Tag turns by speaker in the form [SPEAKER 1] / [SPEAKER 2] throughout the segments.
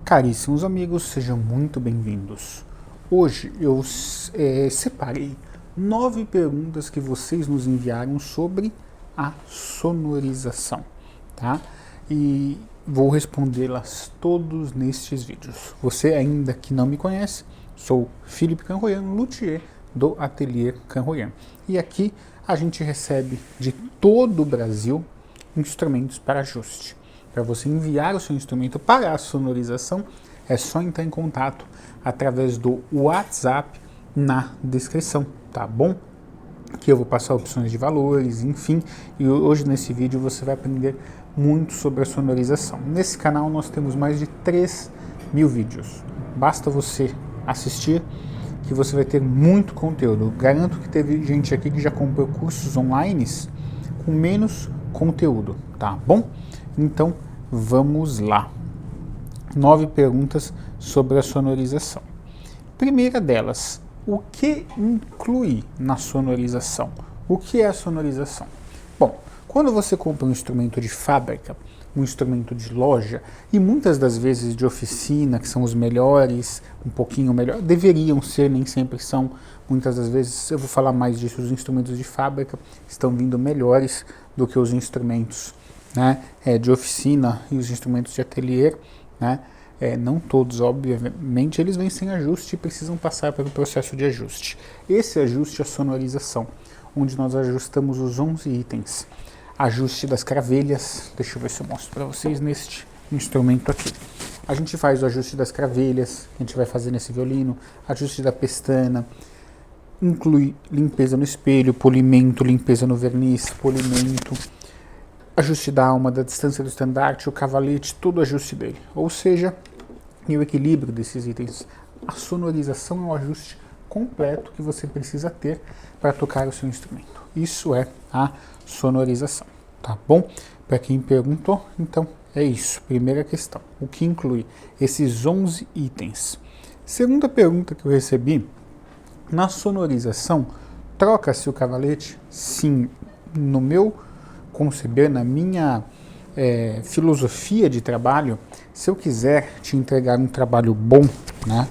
[SPEAKER 1] Caríssimos amigos, sejam muito bem-vindos. Hoje eu separei 9 perguntas que vocês nos enviaram sobre a sonorização, tá? E vou respondê-las todos nestes vídeos. Você ainda que não me conhece, sou Felipe Canroyan, luthier do Ateliê Canroyan. E aqui a gente recebe de todo o Brasil instrumentos para ajuste. Para você enviar o seu instrumento para a sonorização, é só entrar em contato através do WhatsApp na descrição, tá bom? Que eu vou passar opções de valores, enfim, e hoje nesse vídeo você vai aprender muito sobre a sonorização. Nesse canal nós temos mais de 3.000 vídeos, basta você assistir que você vai ter muito conteúdo. Garanto que teve gente aqui que já comprou cursos online com menos conteúdo, tá bom? Então, vamos lá. 9 perguntas sobre a sonorização. Primeira delas, o que inclui na sonorização? O que é a sonorização? Bom, quando você compra um instrumento de fábrica, um instrumento de loja, e muitas das vezes de oficina, que são os melhores, um pouquinho melhor, deveriam ser, nem sempre são, muitas das vezes, eu vou falar mais disso, os instrumentos de fábrica estão vindo melhores do que os instrumentos, né, de oficina e os instrumentos de ateliê, né, não todos, obviamente, eles vêm sem ajuste e precisam passar pelo processo de ajuste. Esse ajuste é a sonorização, onde nós ajustamos os 11 itens. Ajuste das cravelhas, deixa eu ver se eu mostro para vocês neste instrumento aqui. A gente faz o ajuste das cravelhas, a gente vai fazer nesse violino, ajuste da pestana, inclui limpeza no espelho, polimento, limpeza no verniz, polimento, ajuste da alma, da distância do estandarte, o cavalete, todo o ajuste dele. Ou seja, e o equilíbrio desses itens. A sonorização é o ajuste completo que você precisa ter para tocar o seu instrumento. Isso é a sonorização, tá bom? Para quem perguntou, então é isso. Primeira questão, o que inclui esses 11 itens? Segunda pergunta que eu recebi, na sonorização, troca-se o cavalete? Sim, no meu conceber, na minha filosofia de trabalho, se eu quiser te entregar um trabalho bom, né?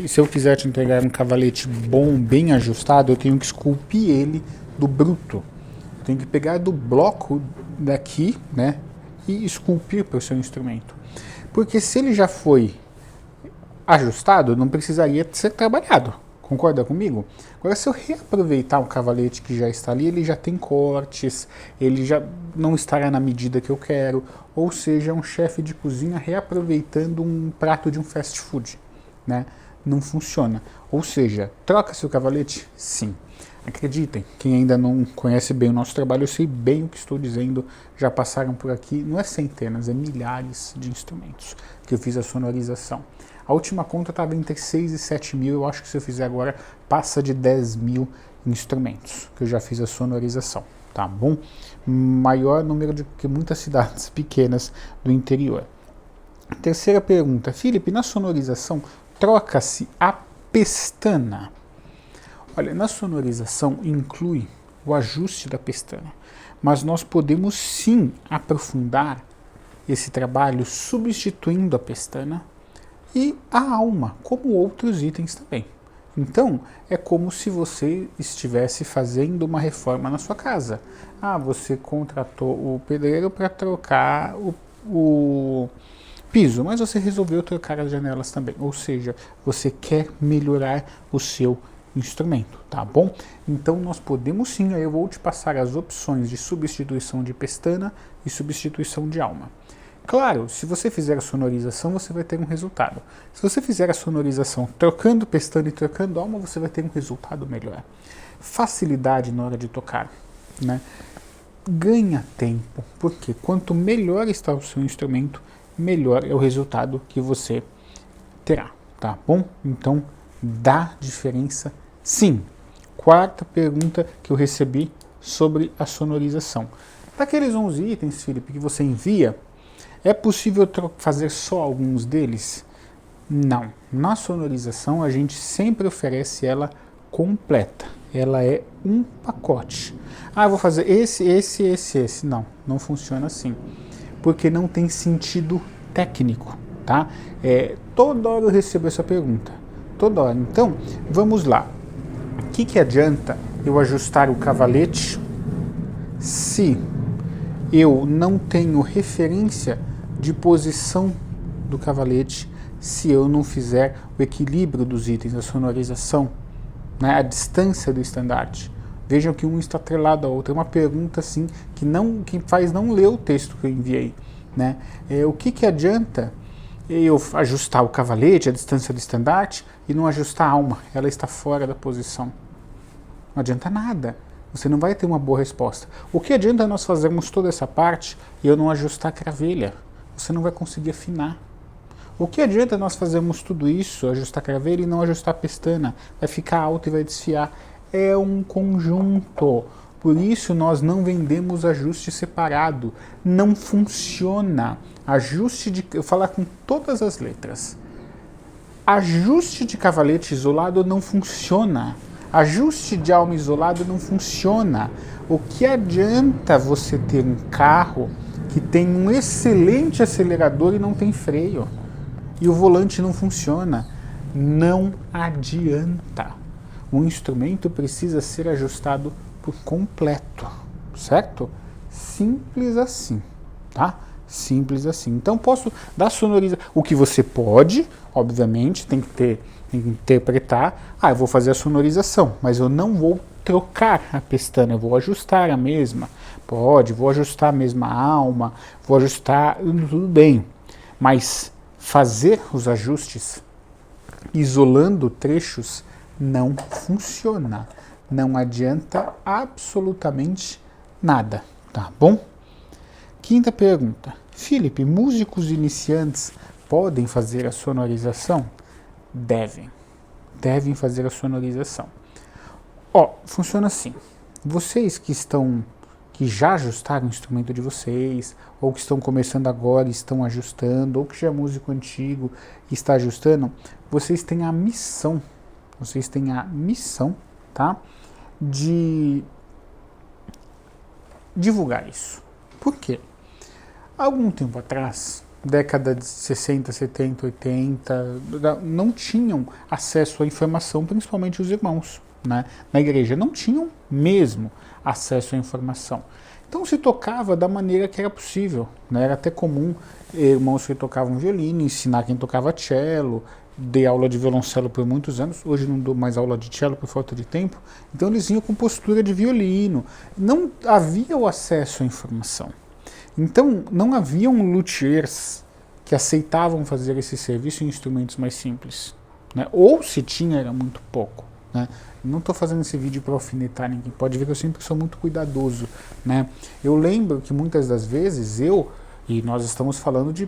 [SPEAKER 1] E se eu quiser te entregar um cavalete bom, bem ajustado, eu tenho que esculpir ele do bruto. Eu tenho que pegar do bloco daqui, né? E esculpir para o seu instrumento. Porque se ele já foi ajustado, não precisaria ser trabalhado. Concorda comigo? Agora, se eu reaproveitar um cavalete que já está ali, ele já tem cortes, ele já não estará na medida que eu quero, ou seja, um chefe de cozinha reaproveitando um prato de um fast food, né? Não funciona. Ou seja, troca-se o cavalete? Sim. Acreditem, quem ainda não conhece bem o nosso trabalho, eu sei bem o que estou dizendo, já passaram por aqui, não é centenas, é milhares de instrumentos que eu fiz a sonorização. A última conta estava entre 6 e 7 mil, eu acho que se eu fizer agora, passa de 10.000 instrumentos que eu já fiz a sonorização, tá bom? Maior número do que muitas cidades pequenas do interior. Terceira pergunta, Felipe, na sonorização troca-se a pestana? Olha, na sonorização inclui o ajuste da pestana, mas nós podemos sim aprofundar esse trabalho substituindo a pestana e a alma, como outros itens também. Então, é como se você estivesse fazendo uma reforma na sua casa. Ah, você contratou o pedreiro para trocar o piso, mas você resolveu trocar as janelas também. Ou seja, você quer melhorar o seu instrumento, tá bom? Então, nós podemos sim, aí eu vou te passar as opções de substituição de pestana e substituição de alma. Claro, se você fizer a sonorização, você vai ter um resultado. Se você fizer a sonorização trocando pestana e trocando alma, você vai ter um resultado melhor. Facilidade na hora de tocar, né? Ganha tempo, porque quanto melhor está o seu instrumento, melhor é o resultado que você terá, tá bom? Então, dá diferença sim. Quarta pergunta que eu recebi sobre a sonorização. Daqueles 11 itens, Felipe, que você envia, é possível fazer só alguns deles? Não. Na sonorização, a gente sempre oferece ela completa. Ela é um pacote. Ah, eu vou fazer esse. Não, não funciona assim. Porque não tem sentido técnico. tá? Toda hora eu recebo essa pergunta, toda hora. Então, vamos lá. O que adianta eu ajustar o cavalete se eu não tenho referência de posição do cavalete, se eu não fizer o equilíbrio dos itens, a sonorização, né, a distância do estandarte? Vejam que um está atrelado ao outro. É uma pergunta assim que faz não ler o texto que eu enviei, né? O que adianta eu ajustar o cavalete, a distância do estandarte, e não ajustar a alma? Ela está fora da posição. Não adianta nada. Você não vai ter uma boa resposta. O que adianta nós fazermos toda essa parte e eu não ajustar a cravelha? Você não vai conseguir afinar. O que adianta nós fazermos tudo isso, ajustar a cravelha e não ajustar a pestana? Vai ficar alto e vai desfiar. É um conjunto. Por isso nós não vendemos ajuste separado. Não funciona. Ajuste de... Eu vou falar com todas as letras. Ajuste de cavalete isolado não funciona. Ajuste de alma isolado não funciona. O que adianta você ter um carro que tem um excelente acelerador e não tem freio? E o volante não funciona? Não adianta. O instrumento precisa ser ajustado por completo, certo? Simples assim, tá? Simples assim. Então posso dar sonorização. O que você pode, obviamente, tem que interpretar. Eu vou fazer a sonorização, mas eu não vou trocar a pestana, eu vou ajustar a mesma. Pode, vou ajustar a mesma alma, vou ajustar, tudo bem. Mas fazer os ajustes isolando trechos não funciona. Não adianta absolutamente nada, tá bom? Quinta pergunta. Felipe, músicos iniciantes podem fazer a sonorização? Devem. Devem fazer a sonorização. Funciona assim. Vocês que já ajustaram o instrumento de vocês, ou que estão começando agora e estão ajustando, ou que já é músico antigo e está ajustando, vocês têm a missão, tá, de divulgar isso. Por quê? Algum tempo atrás, década de 60, 70, 80, não tinham acesso à informação, principalmente os irmãos, né? Na igreja não tinham mesmo acesso à informação. Então se tocava da maneira que era possível, né? Era até comum irmãos que tocavam violino, ensinar quem tocava cello. Dei aula de violoncelo por muitos anos, hoje não dou mais aula de cello por falta de tempo, então eles vinham com postura de violino. Não havia o acesso à informação. Então não haviam luthiers que aceitavam fazer esse serviço em instrumentos mais simples, né? Ou se tinha, era muito pouco, né? Não estou fazendo esse vídeo para alfinetar ninguém, pode ver que eu sempre sou muito cuidadoso, né? Eu lembro que muitas das vezes e nós estamos falando de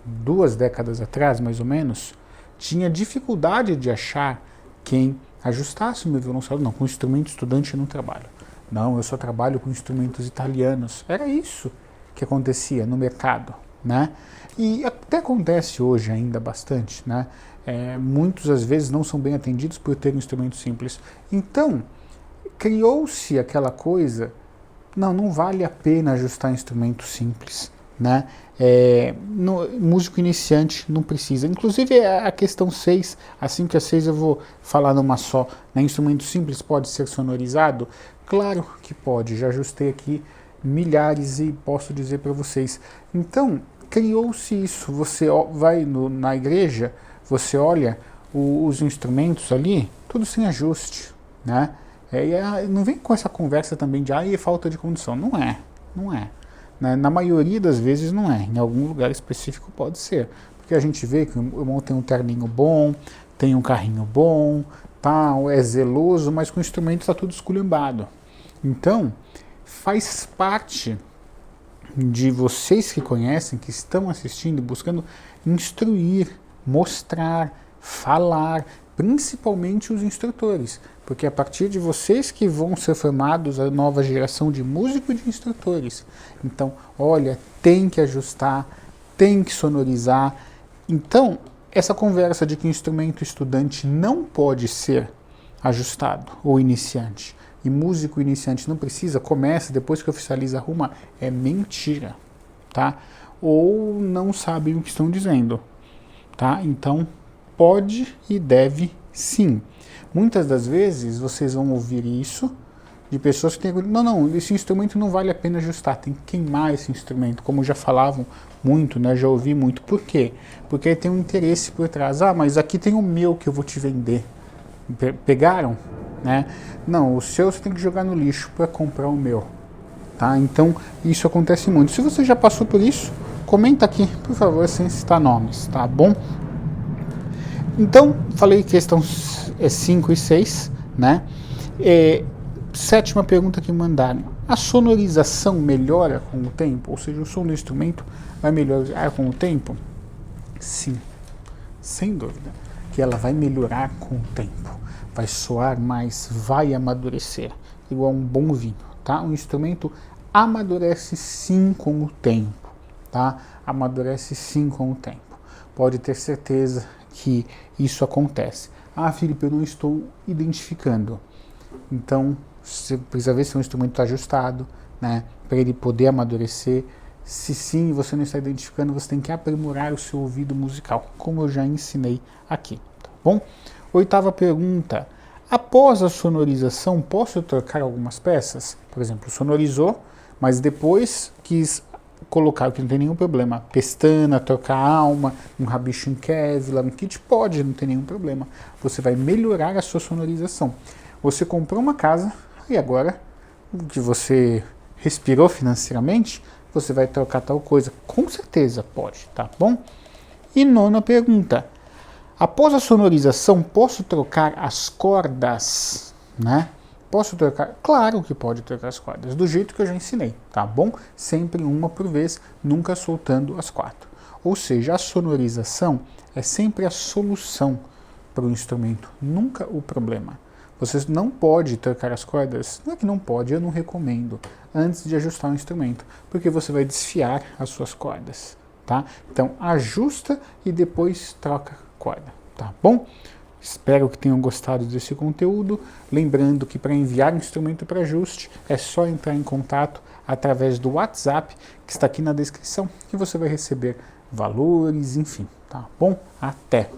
[SPEAKER 1] 2 décadas atrás, mais ou menos, tinha dificuldade de achar quem ajustasse o meu violoncelo. Não, com instrumento estudante eu não trabalho. Não, eu só trabalho com instrumentos italianos. Era isso que acontecia no mercado, né? E até acontece hoje ainda bastante, né? Muitos às vezes não são bem atendidos por ter um instrumento simples. Então, criou-se aquela coisa, não vale a pena ajustar instrumento simples, né? Músico iniciante não precisa. Inclusive a questão 6, assim que a 6 eu vou falar numa só, né? Instrumento simples pode ser sonorizado? Claro que pode, já ajustei aqui milhares e posso dizer para vocês. Então, criou-se isso, você vai na igreja, você olha os instrumentos ali, tudo sem ajuste, né? Não vem com essa conversa também de é falta de condição, não é. Na maioria das vezes não é, em algum lugar específico pode ser, porque a gente vê que o irmão tem um terninho bom, tem um carrinho bom, é zeloso, mas com o instrumento está tudo esculhambado. Então, faz parte de vocês que conhecem, que estão assistindo, buscando instruir, mostrar, falar, principalmente os instrutores, porque é a partir de vocês que vão ser formados a nova geração de músicos e de instrutores. Então, olha, tem que ajustar, tem que sonorizar. Então, essa conversa de que o instrumento estudante não pode ser ajustado, ou iniciante, e músico iniciante não precisa, começa, depois que oficializa, arruma, é mentira, tá? ou não sabem o que estão dizendo, tá? Então, pode e deve sim. Muitas das vezes vocês vão ouvir isso de pessoas que têm... Não, esse instrumento não vale a pena ajustar, tem que queimar esse instrumento, como já falavam muito, né? Já ouvi muito. Por quê? Porque tem um interesse por trás. Ah, mas aqui tem o meu que eu vou te vender. Pegaram? Né? Não, o seu você tem que jogar no lixo para comprar o meu. Tá? Então, isso acontece muito. Se você já passou por isso, comenta aqui, por favor, sem citar nomes, tá bom? Então, falei questão 5 e 6, né? Sétima pergunta que mandaram. A sonorização melhora com o tempo? Ou seja, o som do instrumento vai melhorar com o tempo? Sim, sem dúvida. Que ela vai melhorar com o tempo. Vai soar mais, vai amadurecer. Igual um bom vinho, tá? O instrumento amadurece sim com o tempo, tá? Amadurece sim com o tempo. Pode ter certeza que isso acontece. Ah, Felipe, eu não estou identificando. Então, você precisa ver se o instrumento está ajustado, né? Para ele poder amadurecer. Se sim, você não está identificando, você tem que aprimorar o seu ouvido musical, como eu já ensinei aqui, tá bom? Oitava pergunta. Após a sonorização, posso trocar algumas peças? Por exemplo, sonorizou, mas depois quis colocar, que não tem nenhum problema, pestana, trocar alma, um rabicho em Kevlar, um kit, pode, não tem nenhum problema. Você vai melhorar a sua sonorização. Você comprou uma casa e agora que você respirou financeiramente, você vai trocar tal coisa. Com certeza pode, tá bom? E nona pergunta. Após a sonorização, posso trocar as cordas, né? Posso trocar? Claro que pode trocar as cordas, do jeito que eu já ensinei, tá bom? Sempre uma por vez, nunca soltando as 4. Ou seja, a sonorização é sempre a solução para o instrumento, nunca o problema. Você não pode trocar as cordas, não é que não pode, eu não recomendo, antes de ajustar o instrumento, porque você vai desfiar as suas cordas, tá? Então, ajusta e depois troca a corda, tá bom? Espero que tenham gostado desse conteúdo. Lembrando que para enviar o instrumento para ajuste é só entrar em contato através do WhatsApp que está aqui na descrição e você vai receber valores, enfim, tá bom? Até!